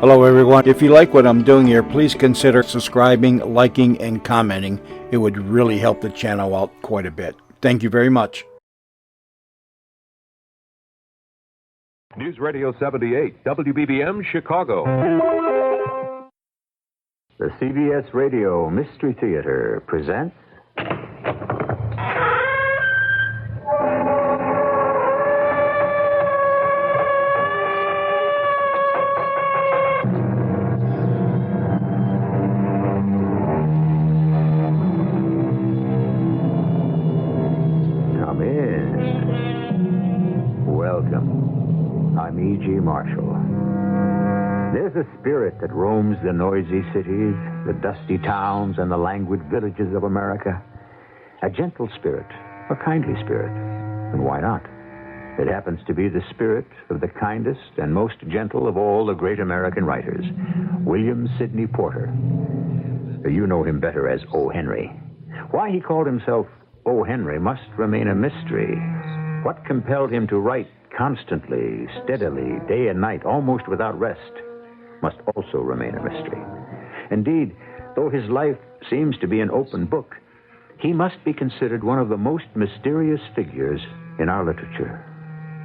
Hello everyone. If you like what I'm doing here, please consider subscribing, liking, and commenting. It would really help the channel out quite a bit. Thank you very much. News Radio 78, WBBM, Chicago. The CBS Radio Mystery Theater presents... Come in. Welcome. I'm E.G. Marshall. There's a spirit that roams the noisy cities, the dusty towns, and the languid villages of America. A gentle spirit, a kindly spirit. And why not? It happens to be the spirit of the kindest and most gentle of all the great American writers, William Sidney Porter. You know him better as O. Henry. Why he called himself O. Henry must remain a mystery. What compelled him to write constantly, steadily, day and night, almost without rest, must also remain a mystery. Indeed, though his life seems to be an open book, he must be considered one of the most mysterious figures in our literature,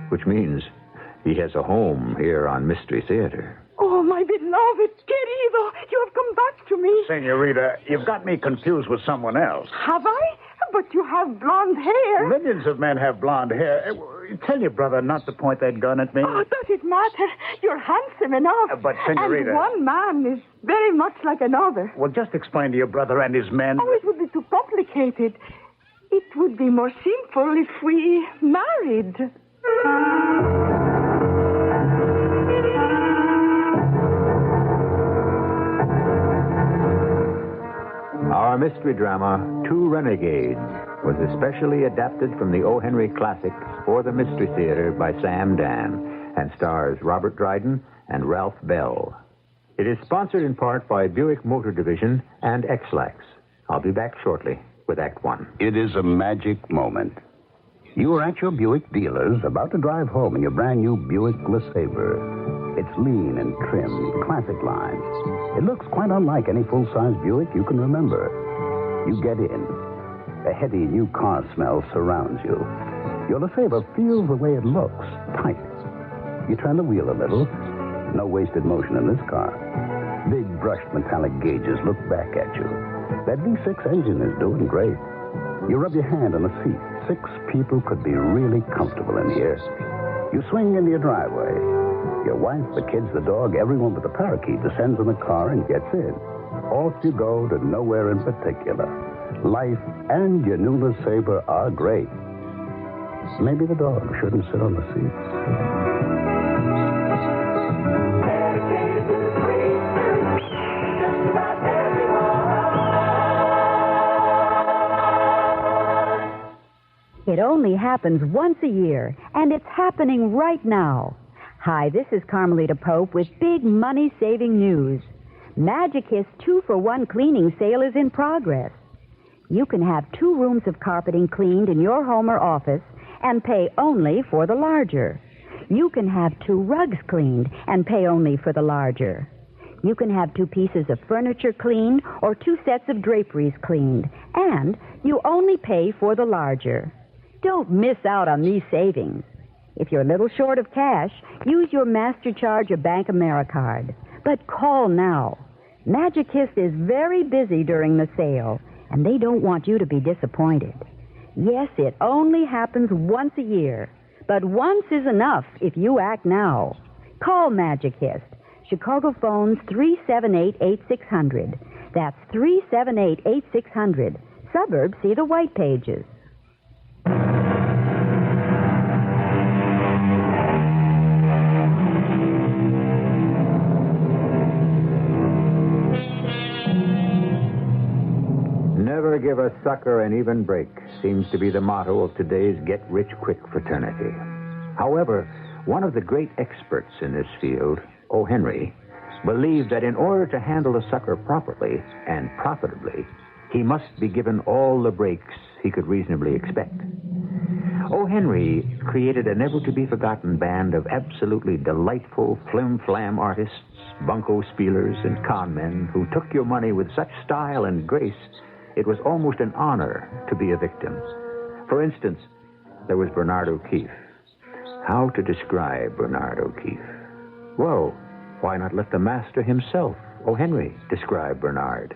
which means he has a home here on Mystery Theater. Oh, my beloved, querido, you have come back to me. Senorita, you've got me confused with someone else. Have I? But you have blonde hair. Millions of men have blonde hair. Tell your brother not to point that gun at me. Oh, does it matter? You're handsome enough. But, senorita... And one man is very much like another. Well, just explain to your brother and his men... Oh, it would be too complicated. It would be more simple if we married. Our mystery drama, Two Renegades, was especially adapted from the O. Henry classic for the Mystery Theater by Sam Dan and stars Robert Dryden and Ralph Bell. It is sponsored in part by Buick Motor Division and X-Lax. I'll be back shortly with Act One. It is a magic moment. You are at your Buick dealer's, about to drive home in your brand new Buick LeSabre. It's lean and trim, classic lines. It looks quite unlike any full-size Buick you can remember. You get in. A heady new car smell surrounds you. Your LeSabre feels the way it looks, tight. You turn the wheel a little. No wasted motion in this car. Big brushed metallic gauges look back at you. That V6 engine is doing great. You rub your hand on the seat. 6 people could be really comfortable in here. You swing into your driveway. Your wife, the kids, the dog, everyone but the parakeet descends in the car and gets in. Off you go to nowhere in particular. Life and your new LeSabre are great. Maybe the dog shouldn't sit on the seat. It only happens once a year, and it's happening right now. Hi, this is Carmelita Pope with big money-saving news. Magicist 2-for-1 cleaning sale is in progress. You can have 2 rooms of carpeting cleaned in your home or office and pay only for the larger. You can have 2 rugs cleaned and pay only for the larger. You can have 2 pieces of furniture cleaned or 2 sets of draperies cleaned, and you only pay for the larger. Don't miss out on these savings. If you're a little short of cash, use your MasterCharge or Bank AmeriCard. But call now. Magicist is very busy during the sale, and they don't want you to be disappointed. Yes, it only happens once a year, but once is enough if you act now. Call Magicist. Chicago phones 378-8600. That's 378-8600. Suburbs see the white pages. Never give a sucker an even break seems to be the motto of today's get-rich-quick fraternity. However, one of the great experts in this field, O. Henry, believed that in order to handle a sucker properly and profitably, he must be given all the breaks he could reasonably expect. O. Henry created a never-to-be-forgotten band of absolutely delightful flim-flam artists bunco spielers and con men who took your money with such style and grace, it was almost an honor to be a victim. For instance, there was Bernard O'Keefe. How to describe Bernard O'Keefe? Well, why not let the master himself, O. Henry, describe Bernard?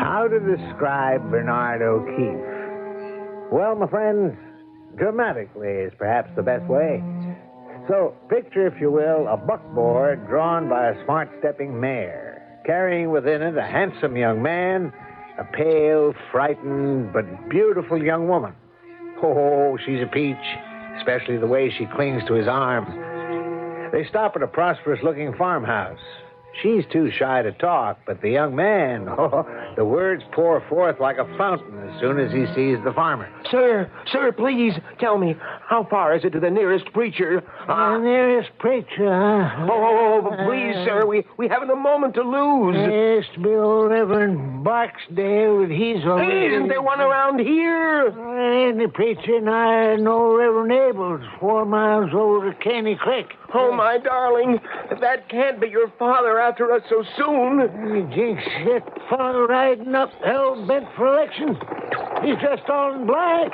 How to describe Bernard O'Keefe? Well, my friends, dramatically is perhaps the best way. So, picture, if you will, a buckboard drawn by a smart-stepping mare, carrying within it a handsome young man, a pale, frightened, but beautiful young woman. Oh, she's a peach, especially the way she clings to his arm. They stop at a prosperous-looking farmhouse. She's too shy to talk, but the young man, the words pour forth like a fountain as soon as he sees the farmer. Sir, please tell me, how far is it to the nearest preacher? The nearest preacher, huh? Please, sir, we haven't a moment to lose. Yes, to be old Reverend Barksdale, but he's already... Isn't there one around here? Ain't the preacher and I know Reverend Abel's 4 miles over to Caney Creek. Oh, my darling, that can't be your father after us so soon. Jinx, that fellow riding up hell-bent for election. He's dressed all in black.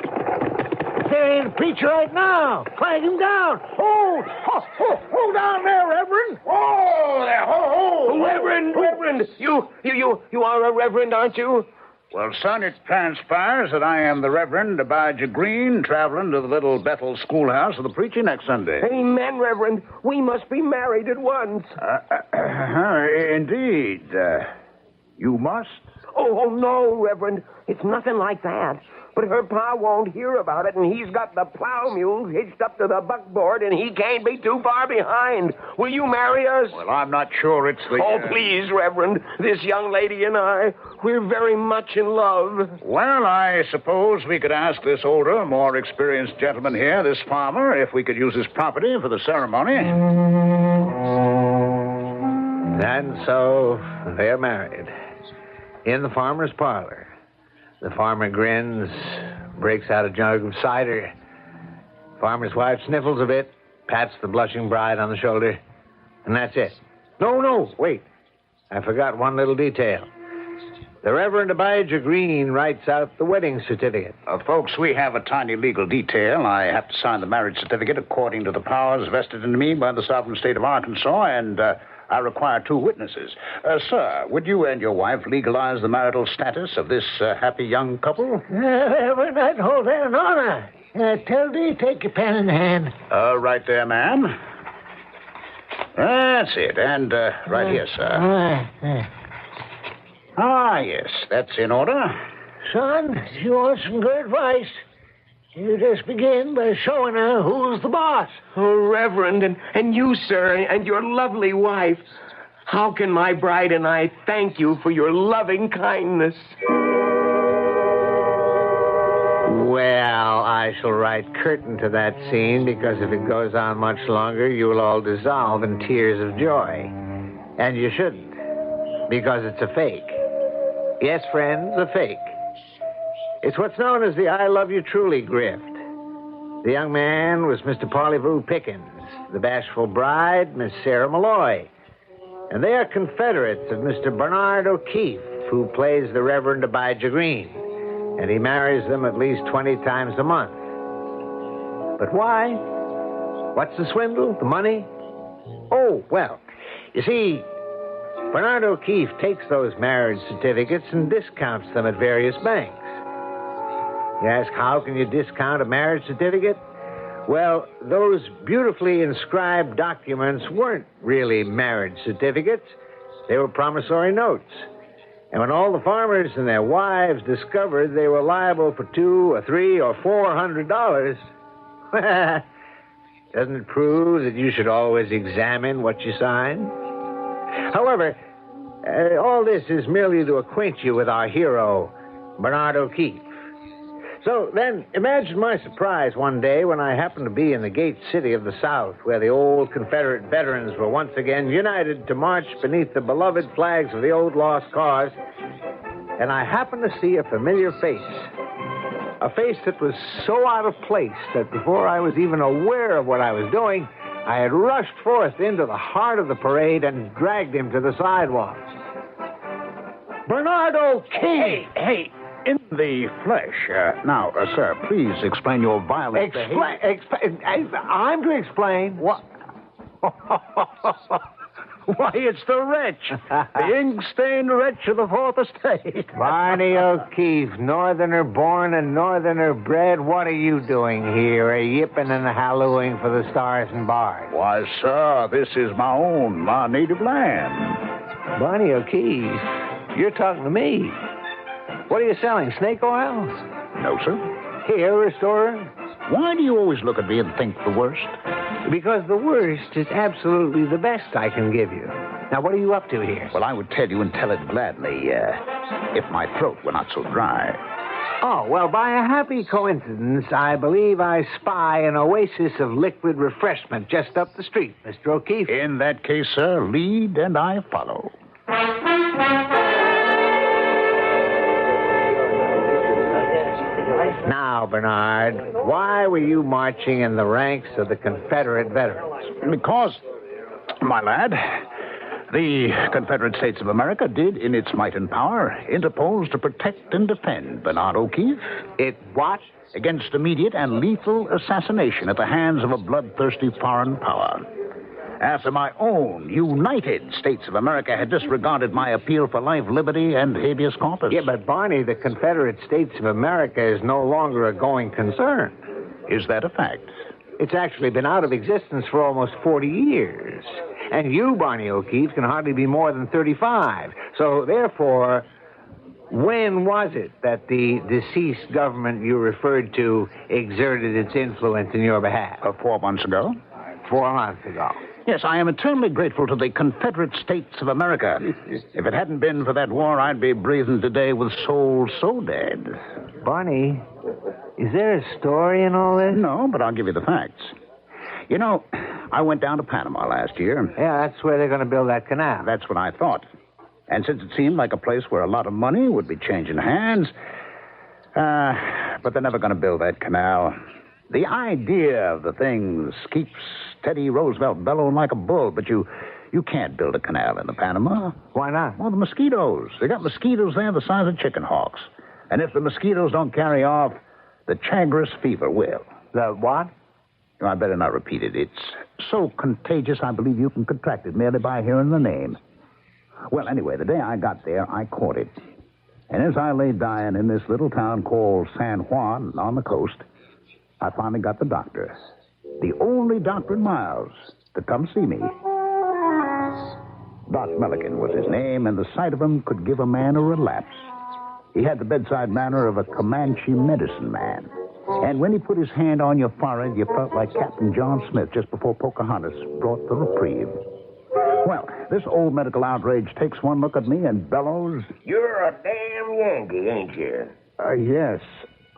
There ain't a preacher right now. Flag him down. Hold down there, Reverend. Oh, there, Reverend. You are a reverend, aren't you? Well, son, it transpires that I am the Reverend Abijah Green, traveling to the little Bethel schoolhouse of the preacher next Sunday. Amen, Reverend. We must be married at once. Indeed. You must? Oh, no, Reverend. It's nothing like that. But her pa won't hear about it, and he's got the plow mules hitched up to the buckboard, and he can't be too far behind. Will you marry us? Well, I'm not sure it's the... Oh, please, Reverend. This young lady and I, we're very much in love. Well, I suppose we could ask this older, more experienced gentleman here, this farmer, if we could use his property for the ceremony. And so they're married in the farmer's parlor. The farmer grins, breaks out a jug of cider. Farmer's wife sniffles a bit, pats the blushing bride on the shoulder, and that's it. No, wait. I forgot one little detail. The Reverend Abijah Green writes out the wedding certificate. Folks, we have a tiny legal detail. I have to sign the marriage certificate according to the powers vested in me by the sovereign state of Arkansas, and I require 2 witnesses. Sir, would you and your wife legalize the marital status of this happy young couple? Reverend, I'd hold that in honor. Tell thee, take your pen in hand. Right there, ma'am. That's it. And right here, sir. Yes, that's in order. Son, if you want some good advice, you just begin by showing her who's the boss. Oh, Reverend, and you, sir, and your lovely wife. How can my bride and I thank you for your loving kindness? Well, I shall write curtain to that scene, because if it goes on much longer, you'll all dissolve in tears of joy. And you shouldn't, because it's a fake. Yes, friends, a fake. It's what's known as the I love you truly grift. The young man was Mr. Parleyvoo Pickens, the bashful bride, Miss Sarah Malloy. And they are confederates of Mr. Bernard O'Keefe, who plays the Reverend Abijah Green. And he marries them at least 20 times a month. But why? What's the swindle? The money? Oh, well, you see, Bernard O'Keefe takes those marriage certificates and discounts them at various banks. You ask, how can you discount a marriage certificate? Well, those beautifully inscribed documents weren't really marriage certificates. They were promissory notes. And when all the farmers and their wives discovered they were liable for $200 or $300 or $400, doesn't it prove that you should always examine what you sign? However, all this is merely to acquaint you with our hero, Bernard O'Keefe. So then, imagine my surprise one day when I happened to be in the gate city of the South, where the old Confederate veterans were once again united to march beneath the beloved flags of the old lost cause, and I happened to see a familiar face. A face that was so out of place that before I was even aware of what I was doing, I had rushed forth into the heart of the parade and dragged him to the sidewalk. Bernardo King! Hey, in the flesh. Now, sir, please explain your violent I'm to explain. What? Why, it's the wretch. The ink-stained wretch of the Fourth Estate. Barney O'Keefe, northerner born and northerner bred. What are you doing here? Yipping and hallooing for the stars and bars. Why, sir, this is my native land. Barney O'Keefe, you're talking to me. What are you selling, snake oil? No, sir. Here, restorer? Why do you always look at me and think the worst? Because the worst is absolutely the best I can give you. Now, what are you up to here? Well, I would tell you and tell it gladly, if my throat were not so dry. Oh, well, by a happy coincidence, I believe I spy an oasis of liquid refreshment just up the street, Mr. O'Keefe. In that case, sir, lead and I follow. Now, Bernard, why were you marching in the ranks of the Confederate veterans? Because, my lad, the Confederate States of America did, in its might and power, interpose to protect and defend Bernard O'Keefe. It what? Against immediate and lethal assassination at the hands of a bloodthirsty foreign power. After my own United States of America had disregarded my appeal for life, liberty, and habeas corpus. Yeah, but Barney, the Confederate States of America is no longer a going concern. Is that a fact? It's actually been out of existence for almost 40 years. And you, Barney O'Keefe, can hardly be more than 35. So, therefore, when was it that the deceased government you referred to exerted its influence in your behalf? 4 months ago. 4 months ago. Yes, I am eternally grateful to the Confederate States of America. If it hadn't been for that war, I'd be breathing today with souls so dead. Barney, is there a story in all this? No, but I'll give you the facts. You know, I went down to Panama last year. Yeah, that's where they're going to build that canal. That's what I thought. And since it seemed like a place where a lot of money would be changing hands, but they're never going to build that canal. The idea of the things keeps Teddy Roosevelt bellowing like a bull, but you can't build a canal in the Panamaâ. Why not? Well, the mosquitoes. They got mosquitoes there the size of chicken hawks. And if the mosquitoes don't carry off, the Chagres fever will. The what? I better not repeat it. It's so contagious, I believe you can contract it merely by hearing the name. Well, anyway, the day I got there, I caught it. And as I lay dying in this little town called San Juan on the coast, I finally got the doctor. The only doctor in miles to come see me. Doc Milliken was his name, and the sight of him could give a man a relapse. He had the bedside manner of a Comanche medicine man. And when he put his hand on your forehead, you felt like Captain John Smith just before Pocahontas brought the reprieve. Well, this old medical outrage takes one look at me and bellows. You're a damn Yankee, ain't you? Yes.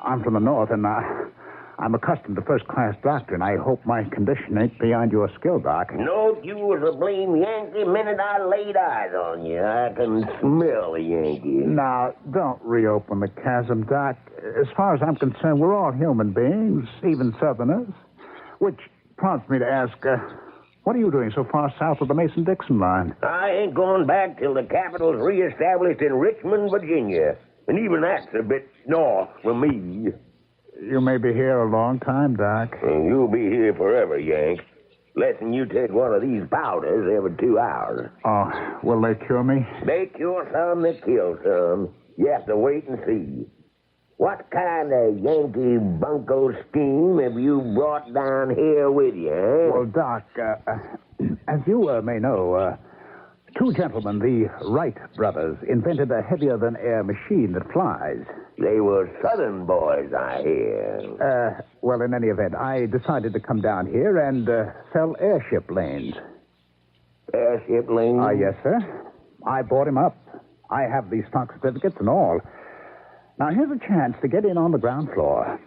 I'm from the North, and I'm accustomed to first-class doctoring. I hope my condition ain't beyond your skill, Doc. No, you was a blame Yankee minute I laid eyes on you. I can smell a Yankee. Now, don't reopen the chasm, Doc. As far as I'm concerned, we're all human beings, even Southerners. Which prompts me to ask, what are you doing so far south of the Mason-Dixon line? I ain't going back till the capital's reestablished in Richmond, Virginia. And even that's a bit north for me. You may be here a long time, Doc. And you'll be here forever, Yank. Less'n you take one of these powders every 2 hours. Oh, will they cure me? They cure some, they kill some. You have to wait and see. What kind of Yankee bunco scheme have you brought down here with you, eh? Well, Doc, as you may know, two gentlemen, the Wright brothers, invented a heavier-than-air machine that flies. They were Southern boys, I hear. Well, in any event, I decided to come down here and sell airship lanes. Airship lanes? Yes, sir. I bought him up. I have the stock certificates and all. Now, here's a chance to get in on the ground floor.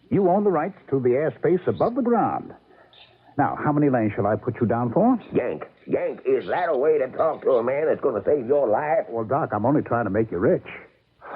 You own the rights to the airspace above the ground. Now, how many lanes shall I put you down for? Yank, is that a way to talk to a man that's going to save your life? Well, Doc, I'm only trying to make you rich.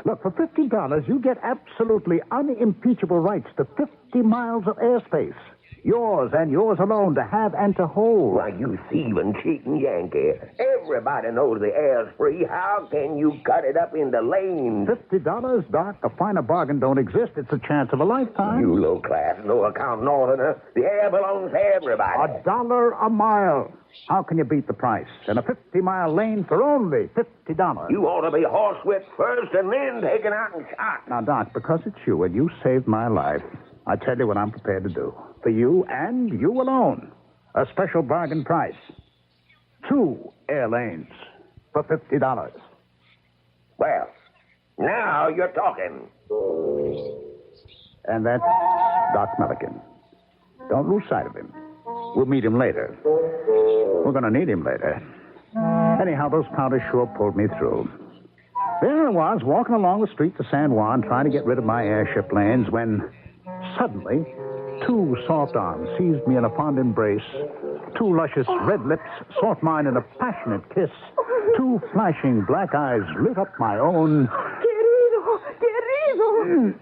Look, for $50, you get absolutely unimpeachable rights to 50 miles of airspace. Yours and yours alone, to have and to hold. Why, you thieving, cheating Yankee. Everybody knows the air's free. How can you cut it up into lanes? $50, Doc? A finer bargain don't exist. It's a chance of a lifetime. You low-class, no-account northerner. The air belongs to everybody. $1 a mile. How can you beat the price? And a 50-mile lane for only $50. You ought to be horsewhipped first and then taken out and shot. Now, Doc, because it's you and you saved my life, I tell you what I'm prepared to do. For you and you alone. A special bargain price. 2 air lanes for $50. Well, now you're talking. And that's Doc Milliken. Don't lose sight of him. We'll meet him later. We're going to need him later. Anyhow, those counters sure pulled me through. There I was, walking along the street to San Juan, trying to get rid of my airship lanes, when suddenly 2 soft arms seized me in a fond embrace. 2 luscious red lips sought mine in a passionate kiss. 2 flashing black eyes lit up my own. Querido!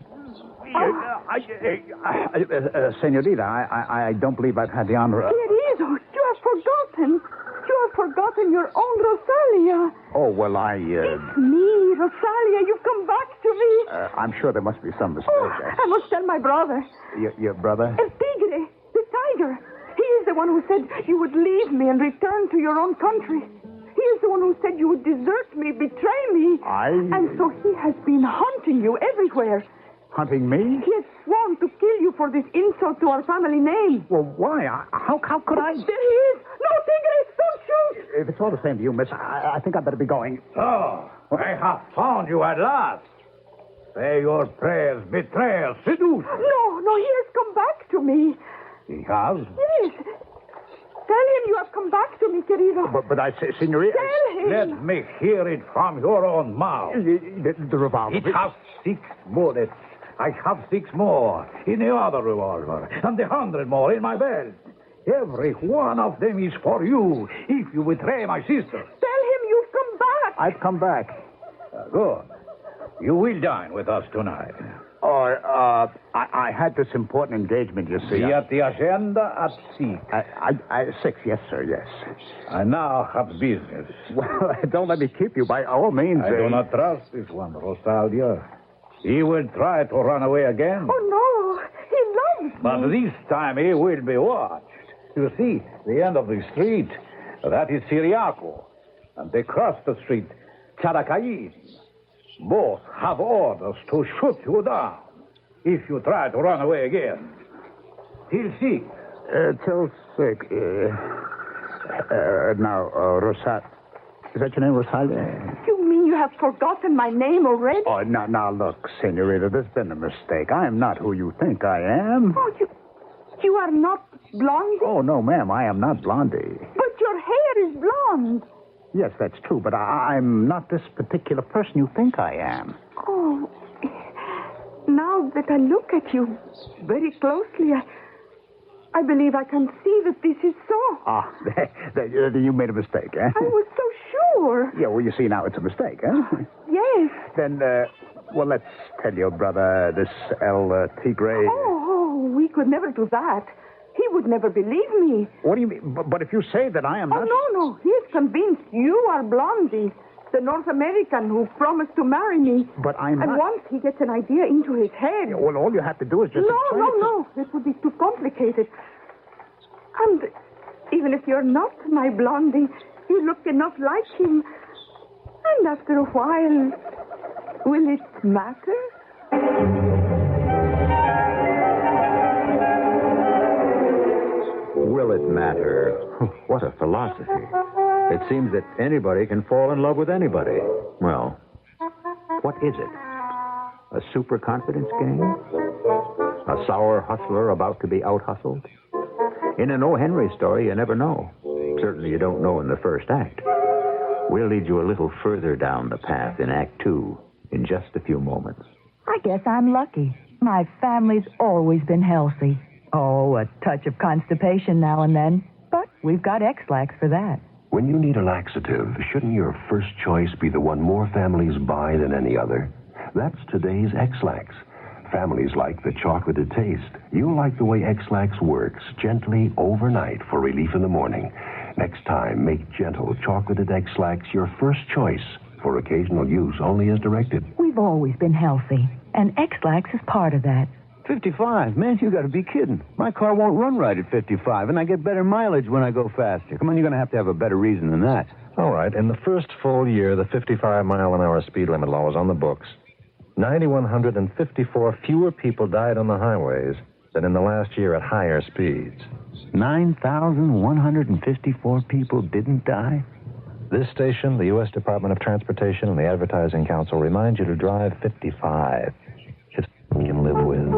Senorita, I don't believe I've had the honor of... Querido, you have forgotten. You have forgotten your own Rosalia. Oh, well, It's me, Rosalia. You've come back to me. I'm sure there must be some mistake. I must tell my brother. Your brother? El Tigre, the tiger. He is the one who said you would leave me and return to your own country. He is the one who said you would desert me, betray me. And so he has been hunting you everywhere. Hunting me? He has sworn to kill you for this insult to our family name. Well, why? How could I? There he is. No, Tigre, don't shoot. If it's all the same to you, miss, I think I'd better be going. Oh, I have found you at last. Say your prayers, betrayal, seduce. No, he has come back to me. He has? Yes. Tell him you have come back to me, querido. But I say, senorita... Tell him. Let me hear it from your own mouth. The revolver... It has 6 bullets. I have 6 more in the other revolver, and 100 more in my belt. Every one of them is for you, if you betray my sister. Tell him you've come back. I've come back. Good. You will dine with us tonight. I had this important engagement, you see. See at the agenda at 6. 6, yes, sir, yes. I now have business. Well, don't let me keep you, by all means. I do not trust this one, Rosalia. He will try to run away again. Oh, no. He loves me. But this time he will be watched. You see, the end of the street, that is Siriaco. And across the street, Characayin. Both have orders to shoot you down if you try to run away again. Till 6. Till 6. Now, Rosalia. Is that your name, Rosalia? You mean you have forgotten my name already? Oh, now, look, senorita, there's been a mistake. I am not who you think I am. Oh, you are not Blondie? Oh, no, ma'am, I am not Blondie. But your hair is blonde. Yes, that's true, but I'm not this particular person you think I am. Oh, now that I look at you very closely, I believe I can see that this is so. You made a mistake, eh? I was so sure. Yeah, well, you see, now it's a mistake, eh? Yes. Then, well, let's tell your brother, this El Tigre... Oh, we could never do that. He would never believe me. What do you mean? But if you say that I am not... Oh, no. He is convinced you are Blondie, the North American who promised to marry me. But I'm not... And once he gets an idea into his head... Yeah, well, all you have to do is just... No. It would be too complicated. And even if you're not my Blondie, you look enough like him. And after a while, will it matter? Will it matter? What a philosophy. It seems that anybody can fall in love with anybody. Well, what is it? A super confidence game? A sour hustler about to be out-hustled? In an O. Henry story, you never know. Certainly you don't know in the first act. We'll lead you a little further down the path in Act 2 in just a few moments. I guess I'm lucky. My family's always been healthy. Oh, a touch of constipation now and then. But we've got X-Lax for that. When you need a laxative, shouldn't your first choice be the one more families buy than any other? That's today's X-Lax. families like the chocolated taste, you'll like the way X-Lax works gently overnight for relief in the morning. Next time, make gentle chocolated X-Lax your first choice for occasional use only as directed. We've always been healthy, and X-Lax is part of that. 55? Man, you got to be kidding. My car won't run right at 55, and I get better mileage when I go faster. Come on, you're going to have a better reason than that. All right. In the first full year, the 55-mile-an-hour speed limit law was on the books. 9,154 fewer people died on the highways than in the last year at higher speeds. 9,154 people didn't die? This station, the U.S. Department of Transportation, and the Advertising Council remind you to drive 55. It's you can live with.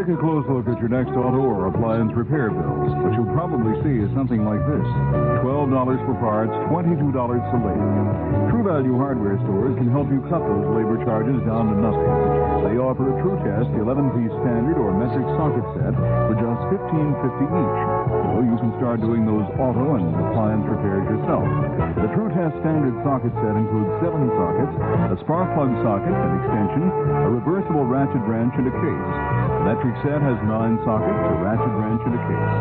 Take a close look at your next auto or appliance repair bills. What you'll probably see is something like this. $12 for parts, $22 for labor. True Value Hardware stores can help you cut those labor charges down to nothing. They offer a True Test 11-piece standard or metric socket set for just $15.50 each. So you can start doing those auto and appliance repairs yourself. The True Test standard socket set includes 7 sockets, a spark plug socket, an extension, a reversible ratchet wrench, and a case. The metric set has 9 sockets, a ratchet wrench, and a case.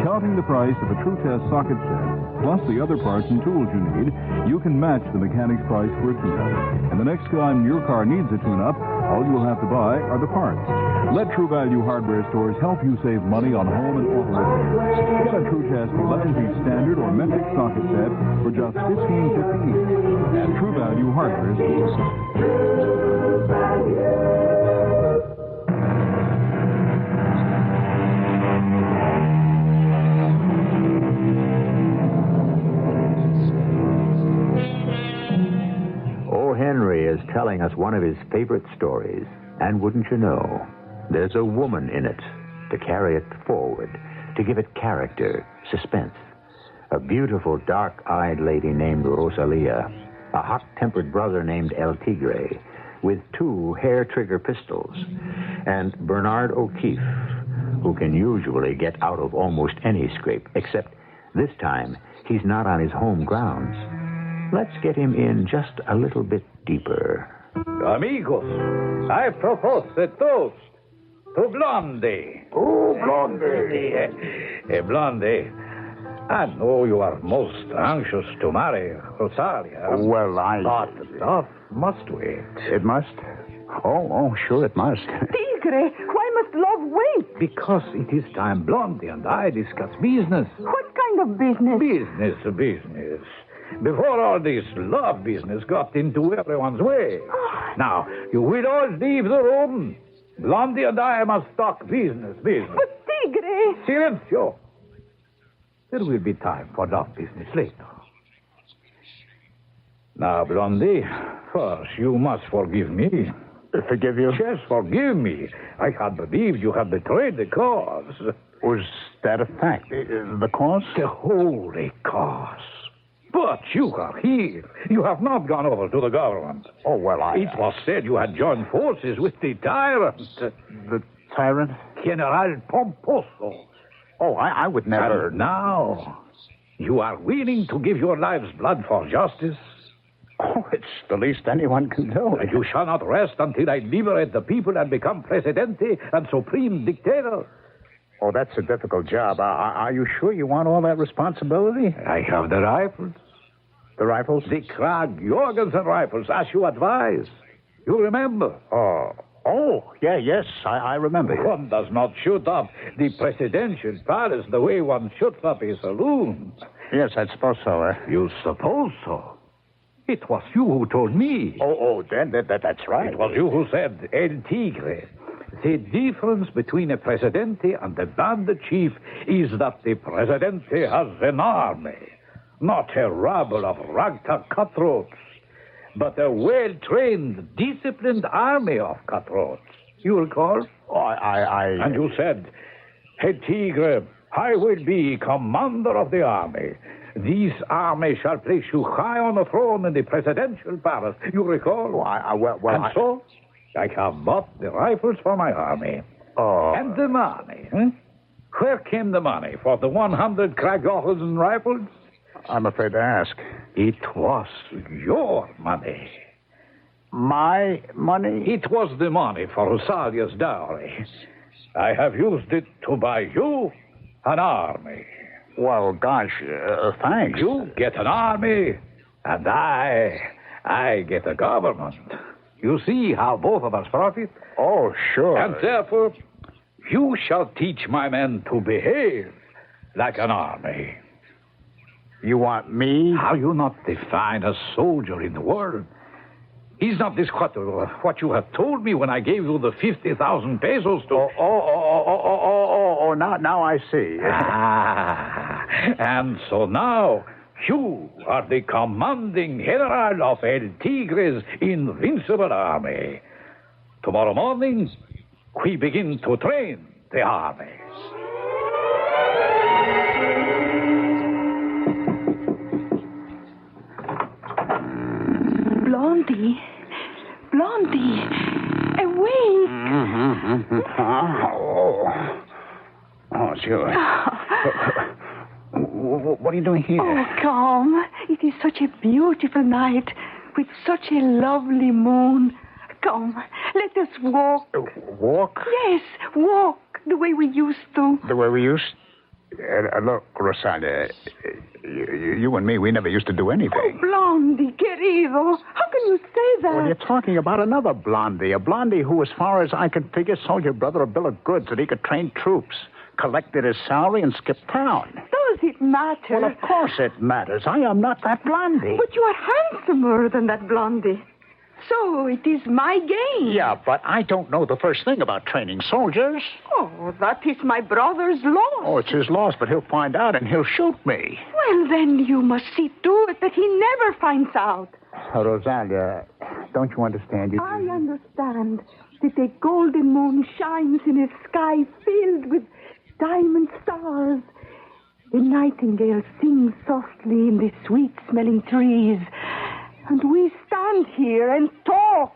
Counting the price of a True Test socket set, plus the other parts and tools you need, you can match the mechanic's price for a tune-up. And the next time your car needs a tune-up, all you'll have to buy are the parts. Let True Value Hardware stores help you save money on home and auto repairs. Get a True Test 11-piece standard or metric socket set for just $15.50 each at True Value Hardware stores. Henry is telling us one of his favorite stories. And wouldn't you know, there's a woman in it to carry it forward, to give it character, suspense. A beautiful, dark-eyed lady named Rosalia, a hot-tempered brother named El Tigre, with 2 hair-trigger pistols, and Bernard O'Keefe, who can usually get out of almost any scrape, except this time he's not on his home grounds. Let's get him in just a little bit deeper. Amigos, I propose a toast to Blondie. Oh, Blondie. Blondie, I know you are most anxious to marry Rosalia. Well, But love must wait. It must? Oh, sure it must. Tigre, why must love wait? Because it is time Blondie and I discuss business. What kind of business? Business. Before all this love business got into everyone's way. Now, you will all leave the room. Blondie and I must talk business. But Tigre... Silencio. There will be time for love business later. Now, Blondie, first you must forgive me. Forgive you? Yes, forgive me. I had believed you had betrayed the cause. Was that a fact? The cause? The holy cause. But you are here. You have not gone over to the government. Oh, well, It was said you had joined forces with the tyrant. The tyrant? General Pomposo. Oh, I would never... And now, you are willing to give your lives blood for justice? Oh, it's the least anyone can do. You shall not rest until I liberate the people and become Presidente and Supreme Dictator. Oh, that's a difficult job. Are you sure you want all that responsibility? I have the rifles. The rifles? The Krag Jorgensen rifles, as you advise. You remember? Yes, I remember. One does not shoot up the presidential palace the way one shoots up a saloon. Yes, I suppose so. You suppose so? It was you who told me. Then that's right. It was you who said, El Tigre. The difference between a Presidente and a bandit chief is that the Presidente has an army, not a rabble of ragtag cutthroats, but a well-trained, disciplined army of cutthroats. You recall? And you said, El Tigre, I will be commander of the army. This army shall place you high on the throne in the presidential palace. You recall? So, I have bought the rifles for my army. And the money, Where came the money for the 100 Krag-Jorgensen rifles? I'm afraid to ask. It was your money. My money? It was the money for Rosalia's dowry. I have used it to buy you an army. Well, gosh, thanks. You get an army, and I get a government. You see how both of us profit? Oh, sure. And therefore, you shall teach my men to behave like an army. You want me? Are you not the finest soldier in the world? Is not this what you have told me when I gave you the 50,000 pesos to... Now I see. And so now, you are the commanding general of El Tigre's invincible army. Tomorrow morning, we begin to train the army. Blondie, awake. Oh, sure. What are you doing here? Oh, come. It is such a beautiful night with such a lovely moon. Come, let us walk. Walk? Yes, walk the way we used to. The way we used? Look, Rosalia, you and me, we never used to do anything. Oh, Blondie, querido, how can you say that? Well, you're talking about another Blondie, a Blondie who, as far as I could figure, sold your brother a bill of goods that he could train troops, collected his salary, and skipped town. Does it matter? Well, of course it matters. I am not that Blondie. But you are handsomer than that Blondie. So it is my game. Yeah, but I don't know the first thing about training soldiers. Oh, that is my brother's loss. Oh, it's his loss, but he'll find out and he'll shoot me. Well, then you must see to it that he never finds out. Rosalia, don't you understand? I understand that a golden moon shines in a sky filled with diamond stars. A nightingale sings softly in the sweet-smelling trees. And we stand here and talk.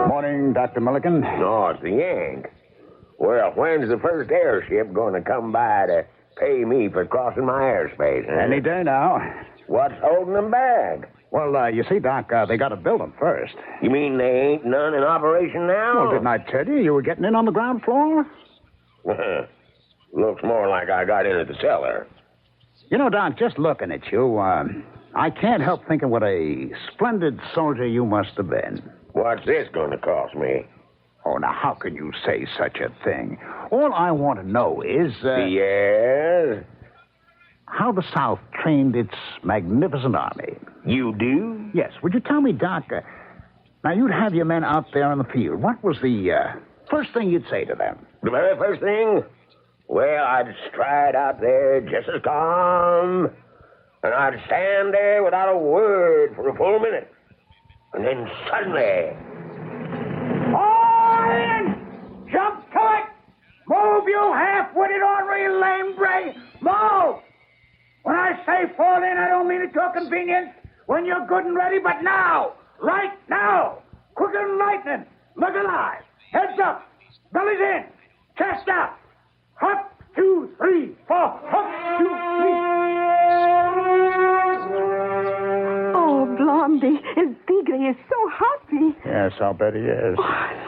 Morning, Dr. Milligan. No, it's the Yank. Well, when's the first airship going to come by to pay me for crossing my airspace? Huh? Any day now. What's holding them back? Well, you see, Doc, they got to build them first. You mean they ain't none in operation now? Well, didn't I tell you were getting in on the ground floor? Looks more like I got in at the cellar. You know, Doc, just looking at you, I can't help thinking what a splendid soldier you must have been. What's this going to cost me? Oh, now, how can you say such a thing? All I want to know is... Yes? How the South trained its magnificent army. You do? Yes. Would you tell me, Doc, now you'd have your men out there on the field. What was the first thing you'd say to them? The very first thing? Well, I'd stride out there just as calm, and I'd stand there without a word for a full minute. And then suddenly... All in! Jump to it! Move, you half-witted ornery lame bray! Move! When I say fall in, I don't mean it to a convenience. When you're good and ready, but now! Right now! Quicker than lightning! Look alive! Heads up! Bellies in! Chest out! Hop, 2, 3, 4! Hop, 2, 3! Oh, Blondie, El Tigre is so happy. Yes, I'll bet he is.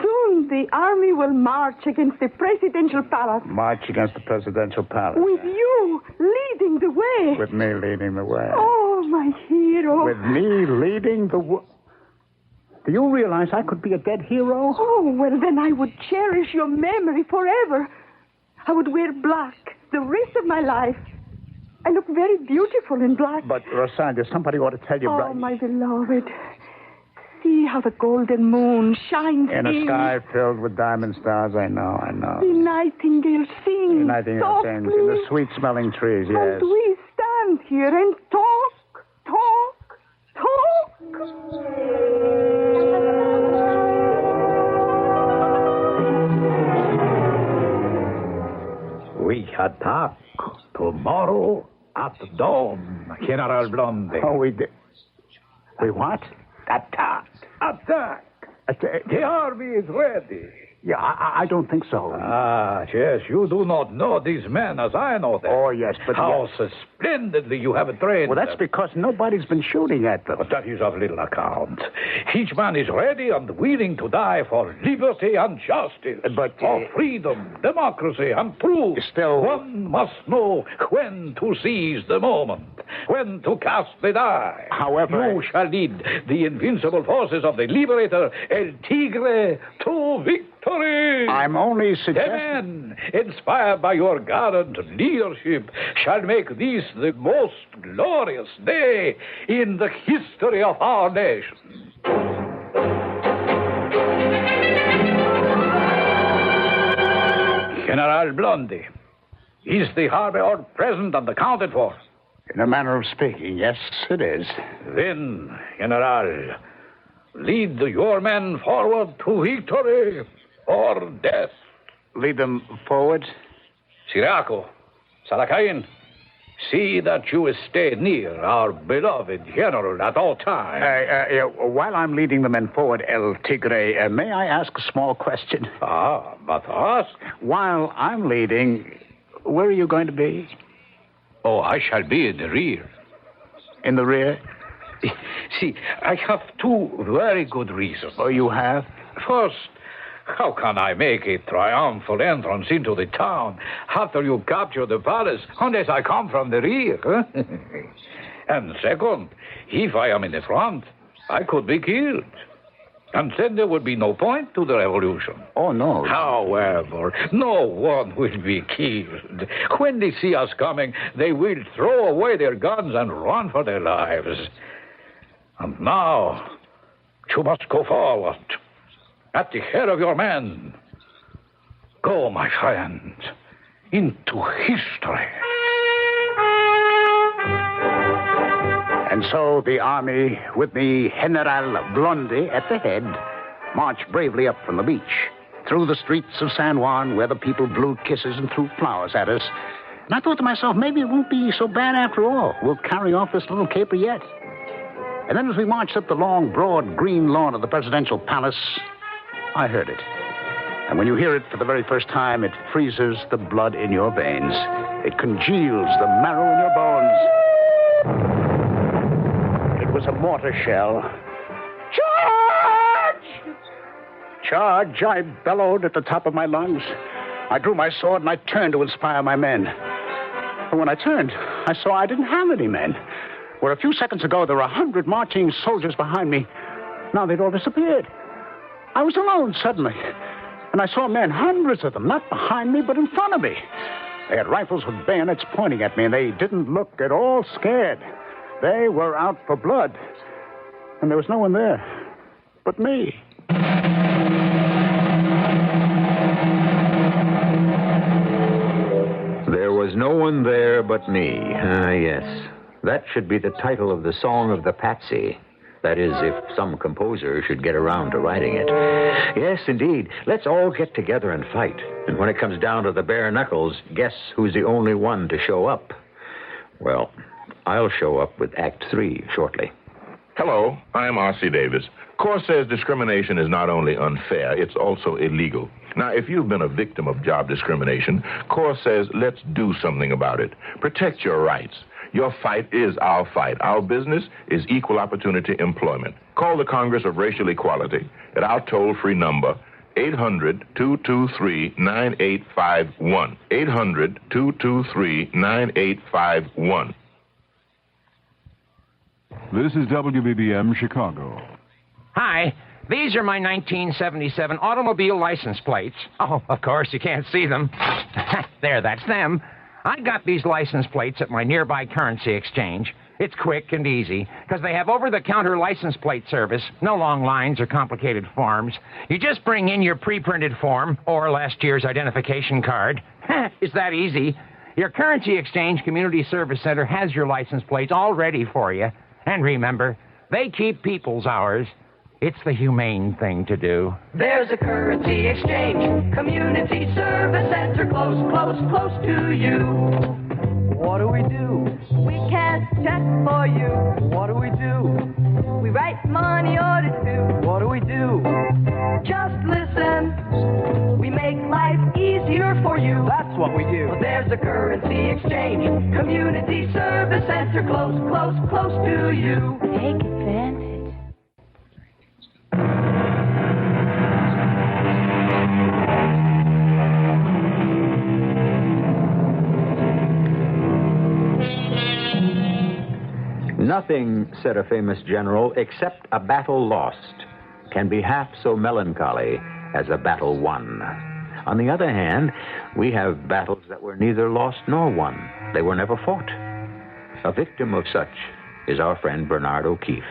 Soon the army will march against the presidential palace. March against the presidential palace. With you leading the way. With me leading the way. Oh, my hero. With me leading the way. Do you realize I could be a dead hero? Oh, well, then I would cherish your memory forever. I would wear black the rest of my life. I look very beautiful in black. But, Rosalia, somebody ought to tell you... Oh, my beloved. See how the golden moon shines in a sky filled with diamond stars. I know. The nightingale sings. The nightingale softly. sings in the sweet-smelling trees, yes. And we stand here and talk. We attack tomorrow at dawn, General Blondie. Oh, we did. We what? Attack. The army is ready. Yeah, I don't think so. Ah, yes, you do not know these men as I know them. Oh, yes, but... How splendidly you have trained Well, that's them. because nobody's been shooting at them. But that is of little account. Each man is ready and willing to die for liberty and justice. But... for freedom, democracy, and truth. Still... One must know when to seize the moment, when to cast the die. However... You shall lead the invincible forces of the liberator El Tigre to victory. I'm only The suggesting... men, inspired by your gallant leadership, shall make this the most glorious day in the history of our nation. General Blondie, is the harbor all present and accounted for? In a manner of speaking, yes, it is. Then, General, lead your men forward to victory or death. Lead them forward? Siriaco, Sarakain, see that you stay near our beloved general at all times. While I'm leading the men forward, El Tigre, may I ask a small question? But ask. While I'm leading, where are you going to be? Oh, I shall be in the rear. In the rear? See, I have two very good reasons. Oh, you have? First, how can I make a triumphal entrance into the town after you capture the palace unless I come from the rear? Huh? And second, if I am in the front, I could be killed. And then there would be no point to the revolution. Oh, no. However, no one will be killed. When they see us coming, they will throw away their guns and run for their lives. And now, you must go forward. At the head of your men. Go, my friend, into history. And so the army, with the General Blondie at the head, marched bravely up from the beach, through the streets of San Juan, where the people blew kisses and threw flowers at us. And I thought to myself, maybe it won't be so bad after all. We'll carry off this little caper yet. And then as we marched up the long, broad, green lawn of the presidential palace, I heard it. And when you hear it for the very first time, it freezes the blood in your veins. It congeals the marrow in your bones. It was a mortar shell. Charge! Charge, I bellowed at the top of my lungs. I drew my sword and I turned to inspire my men. And when I turned, I saw I didn't have any men. Where a few seconds ago there were 100 marching soldiers behind me, now they'd all disappeared. I was alone suddenly. And I saw men, hundreds of them, not behind me, but in front of me. They had rifles with bayonets pointing at me, and they didn't look at all scared. They were out for blood. And there was no one there but me. There was no one there but me. Yes. That should be the title of the Song of the Patsy. That is, if some composer should get around to writing it. Yes, indeed. Let's all get together and fight. And when it comes down to the bare knuckles, guess who's the only one to show up? Well, I'll show up with Act 3 shortly. Hello, I'm R.C. Davis. Corps says discrimination is not only unfair, it's also illegal. Now, if you've been a victim of job discrimination, Corps says let's do something about it. Protect your rights. Your fight is our fight. Our business is equal opportunity employment. Call the Congress of Racial Equality at our toll-free number, 800-223-9851. 800-223-9851. This is WBBM Chicago. Hi, these are my 1977 automobile license plates. Oh, of course, you can't see them. There, that's them. I got these license plates at my nearby currency exchange. It's quick and easy, because they have over-the-counter license plate service. No long lines or complicated forms. You just bring in your pre-printed form or last year's identification card. It's that easy. Your currency exchange community service center has your license plates all ready for you. And remember, they keep people's hours. It's the humane thing to do. There's a currency exchange, community service center close, close, close to you. What do? We cash check for you. What do? We write money orders too. What do? Just listen. what we do. Well, there's a currency exchange, community service center close, close, close to you. Take advantage. Nothing, said a famous general, except a battle lost, can be half so melancholy as a battle won. On the other hand, we have battles that were neither lost nor won. They were never fought. A victim of such is our friend Bernard O'Keefe,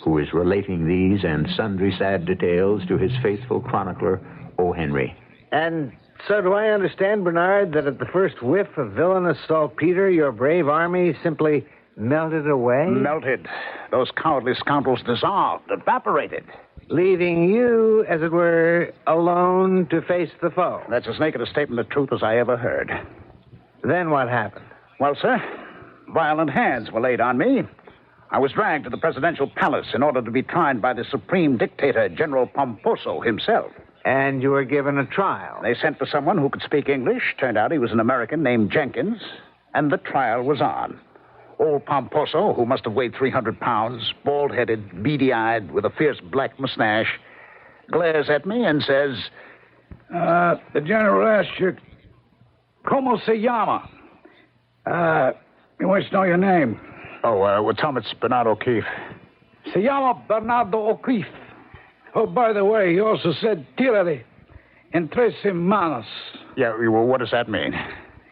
who is relating these and sundry sad details to his faithful chronicler, O. Henry. And so do I understand, Bernard, that at the first whiff of villainous saltpeter, your brave army simply melted away? Melted. Those cowardly scoundrels dissolved, evaporated. Leaving you, as it were, alone to face the foe. That's as naked a statement of truth as I ever heard. Then what happened? Well, sir, violent hands were laid on me. I was dragged to the presidential palace in order to be tried by the supreme dictator, General Pomposo himself. And you were given a trial? They sent for someone who could speak English. Turned out he was an American named Jenkins, and the trial was on. Old Pomposo, who must have weighed 300 pounds, bald-headed, beady-eyed, with a fierce black mustache, glares at me and says, The general asked you, ¿Cómo se llama? He wants to know your name. Oh, well, tell him it's Bernard O'Keefe. Se llama Bernardo O'Keefe. Oh, by the way, he also said, tírale en 3 semanas. Yeah, well, what does that mean?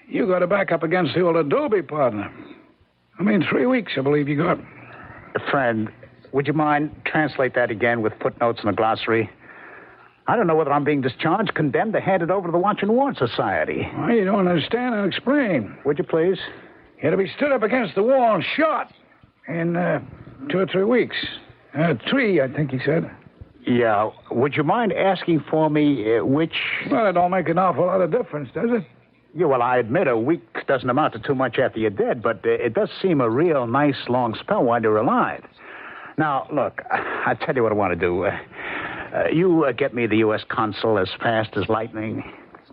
You got to back up against the old Adobe partner. 3 weeks, I believe you got. Friend, would you mind translate that again with footnotes and a glossary? I don't know whether I'm being discharged, condemned, or handed over to the Watch and Warn Society. Well, you don't understand. I'll explain. Would you please? You're to be stood up against the wall and shot in 2 or 3 weeks. 3, I think he said. Yeah. Would you mind asking for me which... Well, it don't make an awful lot of difference, does it? Yeah, well, I admit a week doesn't amount to too much after you're dead, but it does seem a real nice long spell while you're alive. Now, look, I tell you what I want to do. You get me the U.S. consul as fast as lightning.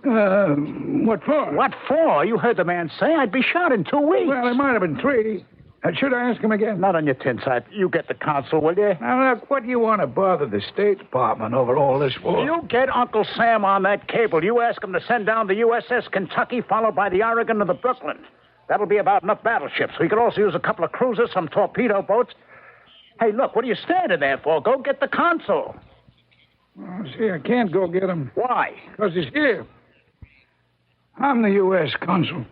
What for? What for? You heard the man say I'd be shot in 2 weeks. Well, it might have been 3. Should I ask him again? Not on your tin side. You get the consul, will you? Now, look, what do you want to bother the State Department over all this for? You get Uncle Sam on that cable. You ask him to send down the USS Kentucky, followed by the Oregon and the Brooklyn. That'll be about enough battleships. We could also use a couple of cruisers, some torpedo boats. Hey, look, what are you standing there for? Go get the consul. Oh, see, I can't go get him. Why? Because he's here. I'm the U.S. consul.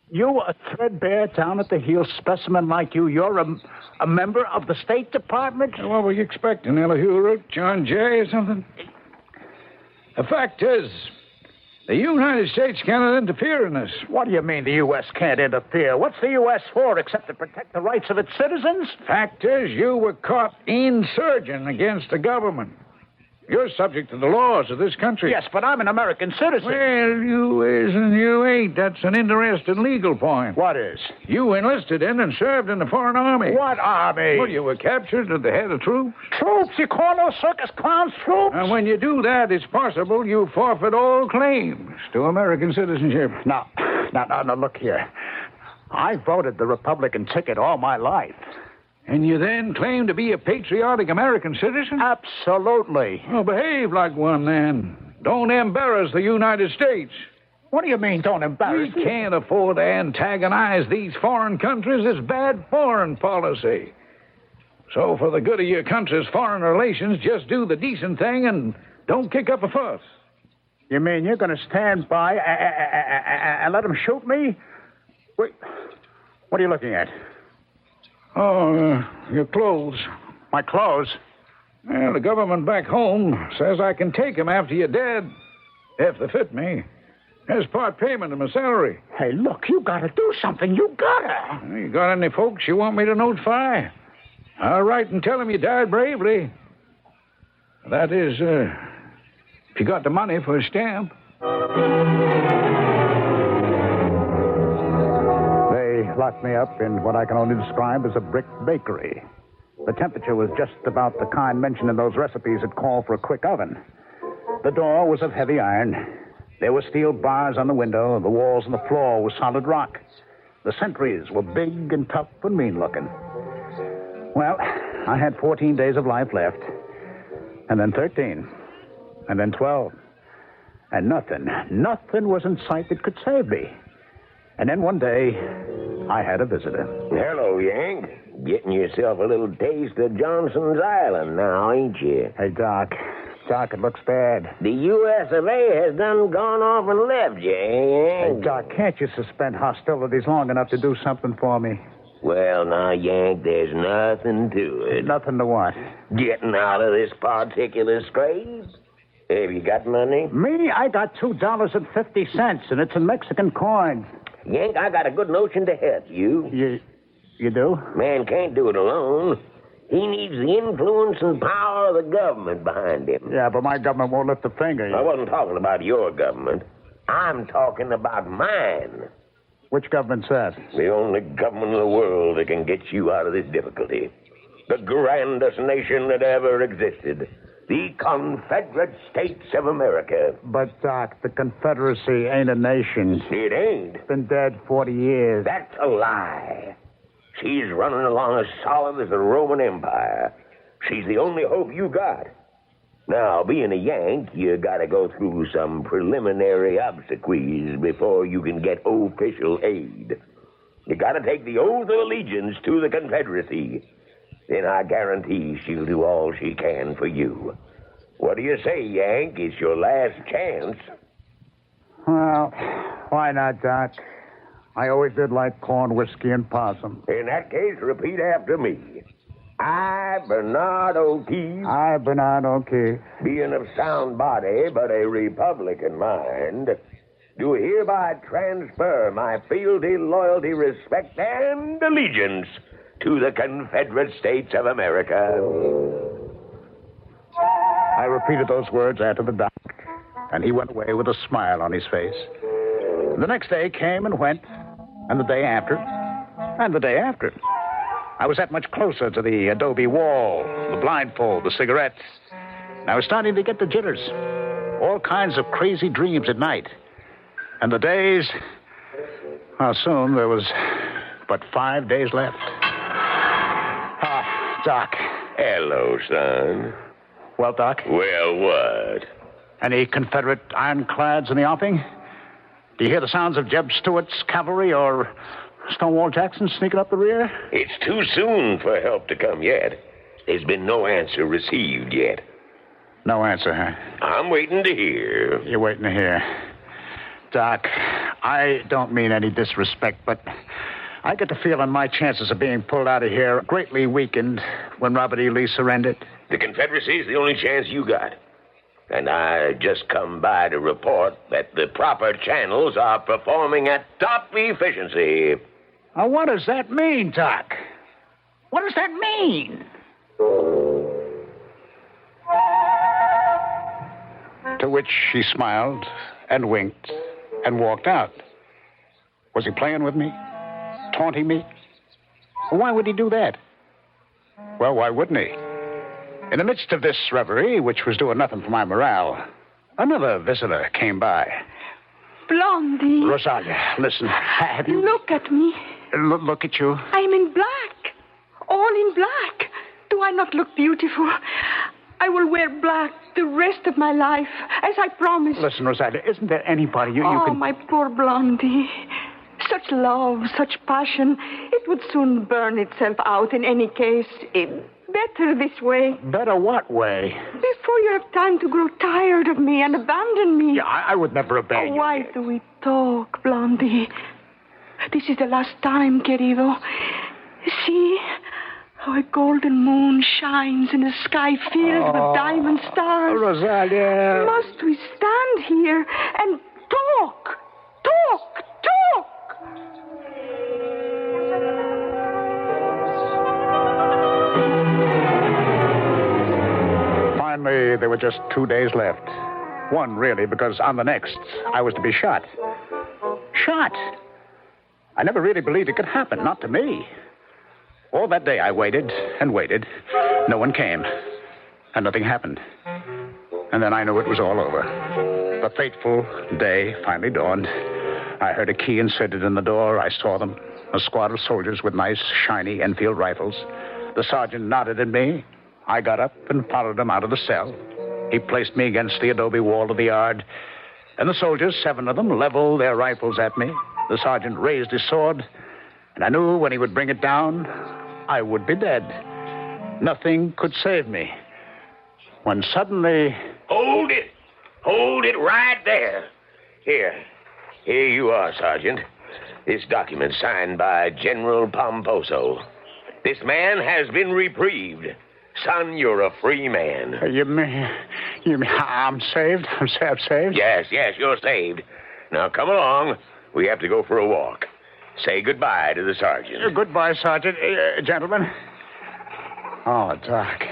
You, a threadbare, down-at-the-heel specimen like you, you're a member of the State Department? What were you expecting, Elihu Root, John Jay, or something? The fact is, the United States cannot interfere in this. What do you mean the U.S. can't interfere? What's the U.S. for except to protect the rights of its citizens? Fact is, you were caught insurgent against the government. You're subject to the laws of this country. Yes, but I'm an American citizen. Well, you is and you ain't. That's an interesting legal point. What is? You enlisted in and served in the foreign army. What army? Well, you were captured at the head of troops. Troops? You call those circus clowns troops? And when you do that, it's possible you forfeit all claims to American citizenship. Now, look here. I voted the Republican ticket all my life. And you then claim to be a patriotic American citizen? Absolutely. Well, behave like one, then. Don't embarrass the United States. What do you mean, don't embarrass? We can't afford to antagonize these foreign countries. It's bad foreign policy. So, for the good of your country's foreign relations, just do the decent thing and don't kick up a fuss. You mean you're going to stand by and let them shoot me? Wait, what are you looking at? Oh, your clothes. My clothes? Well, the government back home says I can take them after you're dead, if they fit me. As part payment of my salary. Hey, look, you gotta do something. You gotta. You got any folks you want me to notify? I'll write and tell them you died bravely. That is, if you got the money for a stamp. Locked me up in what I can only describe as a brick bakery. The temperature was just about the kind mentioned in those recipes that call for a quick oven. The door was of heavy iron. There were steel bars on the window. The walls and the floor were solid rock. The sentries were big and tough and mean-looking. Well, I had 14 days of life left. And then 13. And then 12. And nothing was in sight that could save me. And then one day, I had a visitor. Hello, Yank. Getting yourself a little taste of Johnson's Island now, ain't you? Hey, Doc. Doc, it looks bad. The U.S. of A. has done gone off and left you, Yank. Hey, Doc, can't you suspend hostilities long enough to do something for me? Well, now, Yank, there's nothing to it. Nothing to what? Getting out of this particular scrape. Have you got money? Me? I got $2.50, and it's in Mexican coins. Yank, I got a good notion to help you. You do? Man can't do it alone. He needs the influence and power of the government behind him. Yeah, but my government won't lift a finger. I wasn't talking about your government. I'm talking about mine. Which government's that? The only government in the world that can get you out of this difficulty. The grandest nation that ever existed. The Confederate States of America. But, Doc, the Confederacy ain't a nation. It ain't. It's been dead 40 years. That's a lie. She's running along as solid as the Roman Empire. She's the only hope you got. Now, being a Yank, you gotta go through some preliminary obsequies before you can get official aid. You gotta take the oath of allegiance to the Confederacy. Then I guarantee she'll do all she can for you. What do you say, Yank? It's your last chance. Well, why not, Doc? I always did like corn, whiskey, and possum. In that case, repeat after me. I, Bernard O'Keefe. I, Bernard O'Keefe. Being of sound body, but a Republican mind, do hereby transfer my fealty, loyalty, respect, and allegiance to the Confederate States of America. I repeated those words after the doc, and he went away with a smile on his face. The next day came and went, and the day after, and the day after. I was that much closer to the adobe wall, the blindfold, the cigarettes. And I was starting to get the jitters. All kinds of crazy dreams at night. And the days, well, soon there was but 5 days left. Ah, Doc. Hello, son. Well, Doc? Well, what? Any Confederate ironclads in the offing? Do you hear the sounds of Jeb Stuart's cavalry or Stonewall Jackson sneaking up the rear? It's too soon for help to come yet. There's been no answer received yet. No answer, huh? I'm waiting to hear. You're waiting to hear. Doc, I don't mean any disrespect, but I get the feeling my chances of being pulled out of here greatly weakened when Robert E. Lee surrendered. The Confederacy's the only chance you got. And I just come by to report that the proper channels are performing at top efficiency. Now, what does that mean, Doc? What does that mean? To which he smiled and winked and walked out. Was he playing with me? Taunting me? Why would he do that? Well, why wouldn't he? In the midst of this reverie, which was doing nothing for my morale, another visitor came by. Blondie. Rosalia, listen. Have you... Look at me. Look at you. I'm in black. All in black. Do I not look beautiful? I will wear black the rest of my life, as I promised. Listen, Rosalia, isn't there anybody you can... my poor Blondie. Such love, such passion. It would soon burn itself out in any case. Better this way. Better what way? Before you have time to grow tired of me and abandon me. Yeah, I would never abandon you. Why do we talk, Blondie? This is the last time, querido. See how a golden moon shines in a sky filled with diamond stars. Rosalia. Must we stand here and talk? Talk! Finally, there were just 2 days left. One, really, because on the next, I was to be shot. Shot? I never really believed it could happen, not to me. All that day I waited and waited. No one came. And nothing happened. And then I knew it was all over. The fateful day finally dawned. I heard a key inserted in the door. I saw them. A squad of soldiers with nice, shiny Enfield rifles. The sergeant nodded at me. I got up and followed him out of the cell. He placed me against the adobe wall of the yard. And the soldiers, 7 of them, leveled their rifles at me. The sergeant raised his sword. And I knew when he would bring it down, I would be dead. Nothing could save me. When suddenly... Hold it. Hold it right there. Here you are, Sergeant. This document signed by General Pomposo. This man has been reprieved. Son, you're a free man. You mean I'm saved? I'm saved? Yes, you're saved. Now, come along. We have to go for a walk. Say goodbye to the sergeant. Goodbye, Sergeant. Gentlemen. Oh, Doc.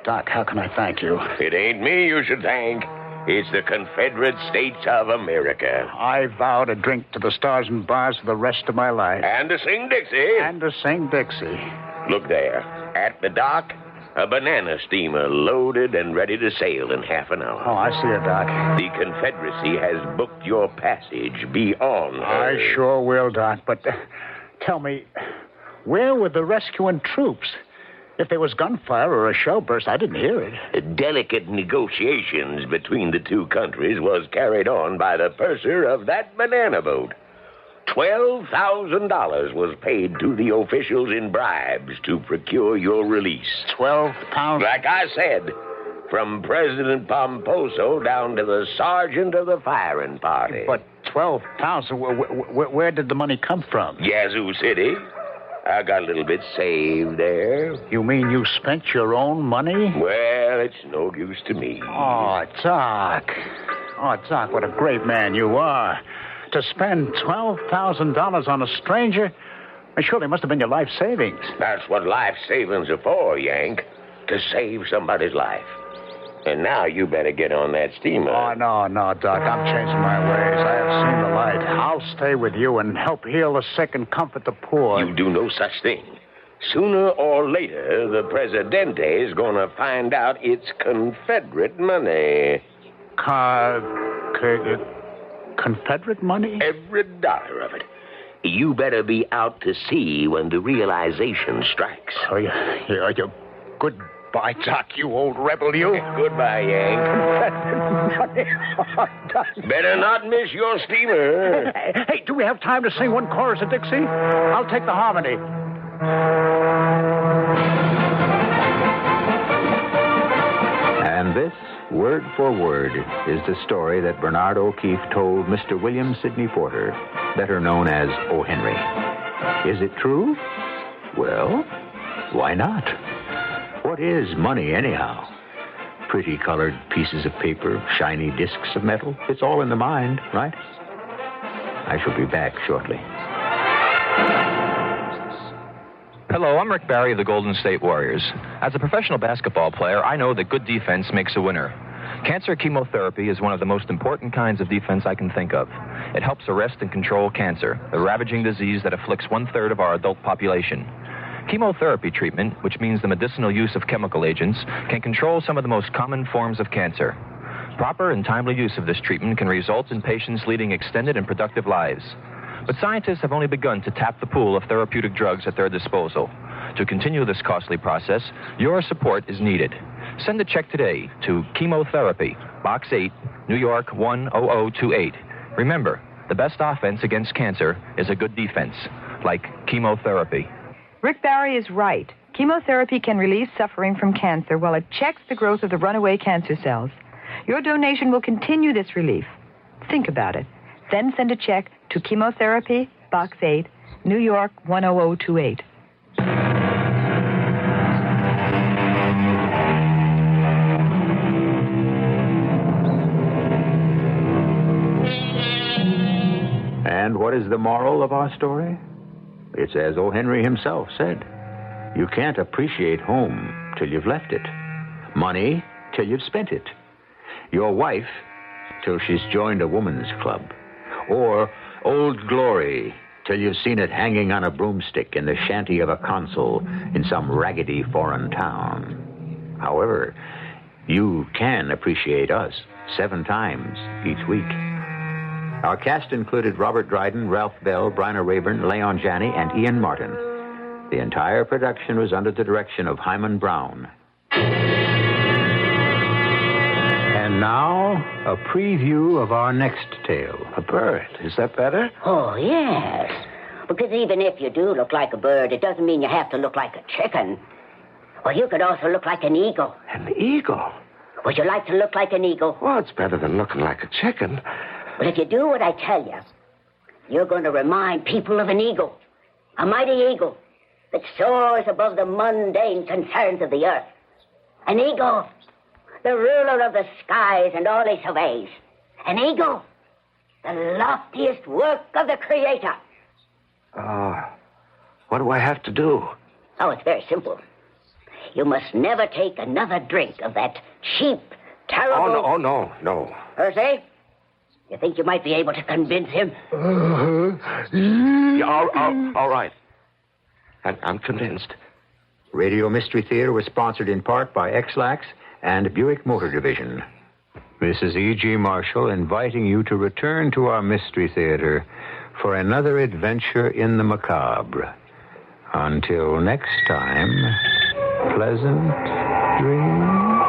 Doc, how can I thank you? It ain't me you should thank. It's the Confederate States of America. I vow to drink to the stars and bars for the rest of my life. And to sing Dixie. And to sing Dixie. Look there. At the dock, a banana steamer loaded and ready to sail in half an hour. Oh, I see it, Doc. The Confederacy has booked your passage. Be on her. I sure will, Doc. But tell me, where were the rescuing troops? If there was gunfire or a shell burst, I didn't hear it. Delicate negotiations between the two countries was carried on by the purser of that banana boat. $12,000 was paid to the officials in bribes to procure your release. 12 pounds? Like I said, from President Pomposo down to the sergeant of the firing party. But 12,000, where did the money come from? Yazoo City. I got a little bit saved there. You mean you spent your own money? Well, it's no use to me. Oh, Doc. Oh, Doc, what a great man you are. To spend $12,000 on a stranger, surely must have been your life savings. That's what life savings are for, Yank. To save somebody's life. And now you better get on that steamer. Oh, no, Doc. I'm changing my ways. I have seen the light. I'll stay with you and help heal the sick and comfort the poor. You do no such thing. Sooner or later, the Presidente is going to find out it's Confederate money. Confederate money? Every dollar of it. You better be out to sea when the realization strikes. Oh, you're goodbye, Doc, you old rebel, you. Goodbye, Yank. Better not miss your steamer. Hey, do we have time to sing one chorus of Dixie? I'll take the harmony. And this, word for word, is the story that Bernard O'Keefe told Mr. William Sidney Porter, better known as O. Henry. Is it true? Well, why not? What is money, anyhow? Pretty colored pieces of paper, shiny discs of metal. It's all in the mind, right? I shall be back shortly. Hello, I'm Rick Barry of the Golden State Warriors. As a professional basketball player, I know that good defense makes a winner. Cancer chemotherapy is one of the most important kinds of defense I can think of. It helps arrest and control cancer, the ravaging disease that afflicts 1/3 of our adult population. Chemotherapy treatment, which means the medicinal use of chemical agents, can control some of the most common forms of cancer. Proper and timely use of this treatment can result in patients leading extended and productive lives. But scientists have only begun to tap the pool of therapeutic drugs at their disposal. To continue this costly process, your support is needed. Send a check today to Chemotherapy, Box 8, New York 10028. Remember, the best offense against cancer is a good defense, like chemotherapy. Rick Barry is right. Chemotherapy can relieve suffering from cancer while it checks the growth of the runaway cancer cells. Your donation will continue this relief. Think about it. Then send a check to Chemotherapy, Box 8, New York 10028. And what is the moral of our story? It's as O. Henry himself said. You can't appreciate home till you've left it. Money till you've spent it. Your wife till she's joined a woman's club. Or Old Glory till you've seen it hanging on a broomstick in the shanty of a consul in some raggedy foreign town. However, You can appreciate us 7 times each week. Our cast included Robert Dryden, Ralph Bell, Bryna Raeburn, Leon Janney, and Ian Martin. The entire production was under the direction of Hyman Brown. And now, a preview of our next tale. A bird. Is that better? Oh, yes. Because even if you do look like a bird, it doesn't mean you have to look like a chicken. Well, you could also look like an eagle. An eagle? Would you like to look like an eagle? Well, it's better than looking like a chicken. But if you do what I tell you, you're going to remind people of an eagle. A mighty eagle that soars above the mundane concerns of the earth. An eagle, the ruler of the skies and all he surveys. An eagle, the loftiest work of the Creator. What do I have to do? Oh, it's very simple. You must never take another drink of that cheap, terrible... Oh, no. Percy, you think you might be able to convince him? Yeah, all right. I'm convinced. Radio Mystery Theater was sponsored in part by X-Lax and Buick Motor Division. This is E.G. Marshall inviting you to return to our Mystery Theater for another adventure in the macabre. Until next time, pleasant dreams.